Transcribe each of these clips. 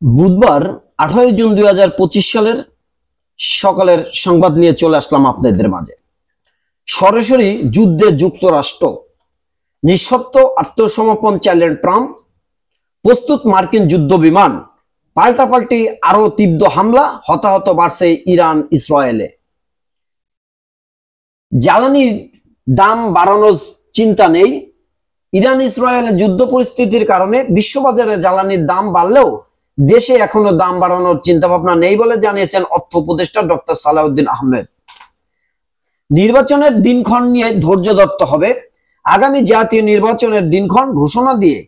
বুধবার 18 জুন 2025 সালের সকালের সংবাদ নিয়ে চলে আসলাম আপনাদের মাঝে। সরাসরি যুদ্ধে যুক্তরাষ্ট্র, নিঃশর্ত আত্মসমর্পণ চাইলেন ট্রাম্প, প্রস্তুত মার্কিন যুদ্ধ বিমান, পাল্টাপাল্টি আরো তীব্র হামলা, হতাহত বাড়ছে ইরান ইসরায়েলে। জ্বালানির দাম বাড়ানোর চিন্তা নেই। ইরান ইসরায়েলের যুদ্ধ পরিস্থিতির কারণে বিশ্ববাজারে জ্বালানির দাম বাড়লেও দেশে এখনো দাম বাড়ানোর চিন্তা ভাবনা নেই বলে জানিয়েছেন অর্থ উপদেষ্টা ডক্টর সালাউদ্দিন আহমেদ। নির্বাচনের দিনক্ষণ নিয়ে ধৈর্য ধরতে হবে। আগামী জাতীয় নির্বাচনের দিনক্ষণ ঘোষণা দিয়ে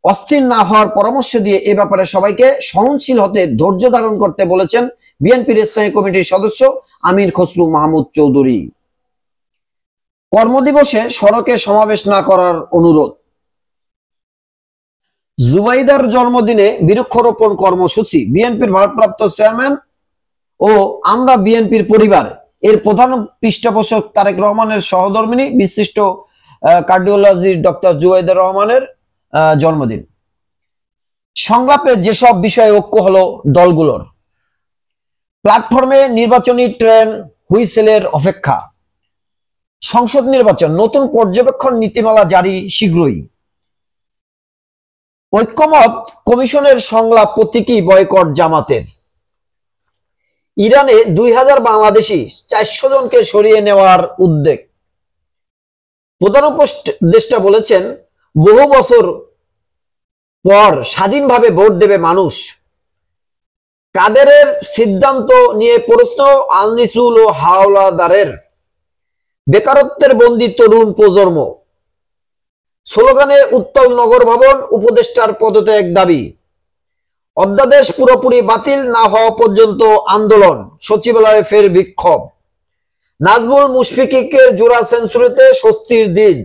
অস্থির না হওয়ার পরামর্শ দিয়ে এ ব্যাপারে সবাইকে সহনশীল হতে ধৈর্য ধারণ করতে বলেছেন বিএনপির স্থায়ী কমিটির সদস্য আমির খসরু মাহমুদ চৌধুরী। কর্মদিবসে সড়কে সমাবেশ না করার অনুরোধ। জুবাইদার জন্মদিনে বৃক্ষরোপণ কর্মসূচি। বিএনপির ভারপ্রাপ্ত চেয়ারম্যান ও আমরা বিএনপির পরিবার এর প্রধান পৃষ্ঠপোষক তারেক রহমানের সহধর্মিণী বিশিষ্ট কার্ডিওলজিস্ট ডক্টর জুবাইদার রহমানের জন্মদিন। সংলাপে যেসব বিষয়ে ঐক্য হলো দলগুলোর। প্ল্যাটফর্মে নির্বাচনী ট্রেন হুইসেলের অপেক্ষা। সংসদ নির্বাচন, নতুন পর্যবেক্ষণ নীতিমালা জারি শীঘ্রই। ঐক্যমত কমিশনের সংলাপ প্রতীকী বয়কট জামাতের। ইরানে 2000 বাংলাদেশি 400 জনকে সরিয়ে নেওয়ার উদ্যোগ। প্রধান উপদেষ্টা বলেছেন বহু বছর পর স্বাধীনভাবে ভোট দেবে মানুষ। কাদেরের সিদ্ধান্ত নিয়ে প্রশ্ন আননিসুল ও হাওলাদারের। বেকারত্বের বন্দী তরুণ প্রজন্ম। স্লোগানে উত্তল নগর ভবন, উপদেষ্টার পদত্যাগ দাবি। অধ্যাদেশ পুরোপুরি বাতিল না হওয়া পর্যন্ত আন্দোলন, সচিবালয়ে ফের বিক্ষোভ। নাজমুল মুশফিকের জোড়া সেঞ্চুরিতে স্বস্তির দিন।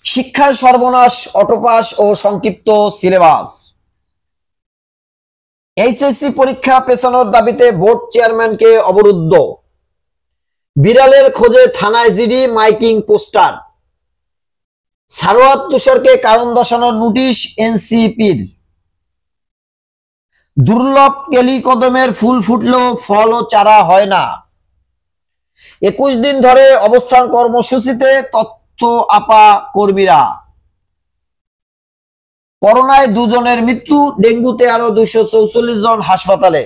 শিক্ষার সর্বনাশ, অটোপাস ও সংক্ষিপ্ত সিলেবাস। এইচএসসি পরীক্ষা পেছানোর দাবিতে বোর্ড চেয়ারম্যানকে অবরুদ্ধ। বিড়ালের খোঁজে থানায় জিডি, মাইকিং পোস্টার। সারোয়ার তুষারকে কারণ দর্শানোর নোটিশ এনসিপির। দুর্লভ কেলি কদমের ফুল ফুটলেও ফল ও চারা হয় না। 21 দিন ধরে অবস্থান কর্মসূচিতে তথ্য আপা কর্মীরা। করোনায় 2 জনের মৃত্যু, ডেঙ্গুতে আরো 244 জন হাসপাতালে।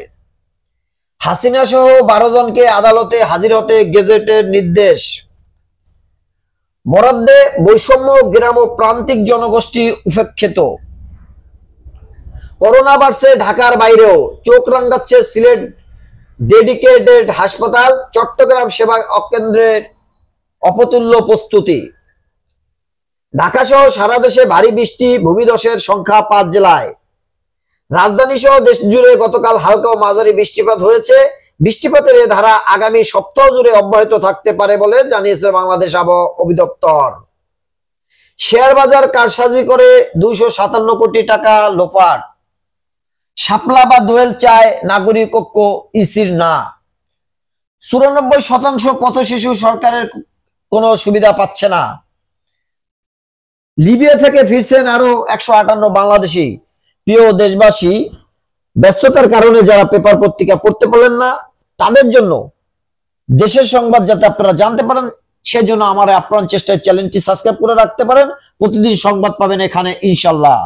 হাসিনা সহ 12 জনকে আদালতে হাজির হতে গেজেটের নির্দেশ। বরাদ্দে বৈষম্য, গ্রাম ও প্রান্তিক জনগোষ্ঠী উপেক্ষিত। করোনা বাড়ছে ঢাকার বাইরেও, চোখ রাঙাচ্ছে সিলেট ডেডিকেটেড হাসপাতাল। চট্টগ্রাম সেবা কেন্দ্রের অপতুল্য প্রস্তুতি। ঢাকা সহ সারা দেশে ভারী বৃষ্টি, ভূমিধসের সংখ্যা 5 জেলায়। রাজধানী সহ দেশ জুড়ে গতকাল হালকা ও মাঝারি বৃষ্টিপাত হয়েছে। বৃষ্টিপাতের এ ধারা আগামী সপ্তাহ জুড়ে অব্যাহত থাকতে পারে বলে জানিয়েছে বাংলাদেশ আবহাওয়া অধিদপ্তর। শেয়ার বাজার কারসাজি করে 257 কোটি টাকা লোপাট। শাপলা বা দোয়েল চায় নাগরিক ঐক্য, ইসির না। 94% পথশিশু সরকারের কোনো সুবিধা পাচ্ছে না। লিবিয়া থেকে ফিরছেন আরো 158 বাংলাদেশি। প্রিয় দেশবাসী, ব্যস্ততার কারণে যারা পেপার পত্রিকা পড়তে পারলেন না তাদের জন্য দেশের সংবাদ যাতে আপনারা জানতে পারেন সেজন্য আমার আপ্রাণ চেষ্টায় চ্যানেলটি সাবস্ক্রাইব করে রাখতে পারেন। প্রতিদিন সংবাদ পাবেন এখানে ইনশাল্লাহ।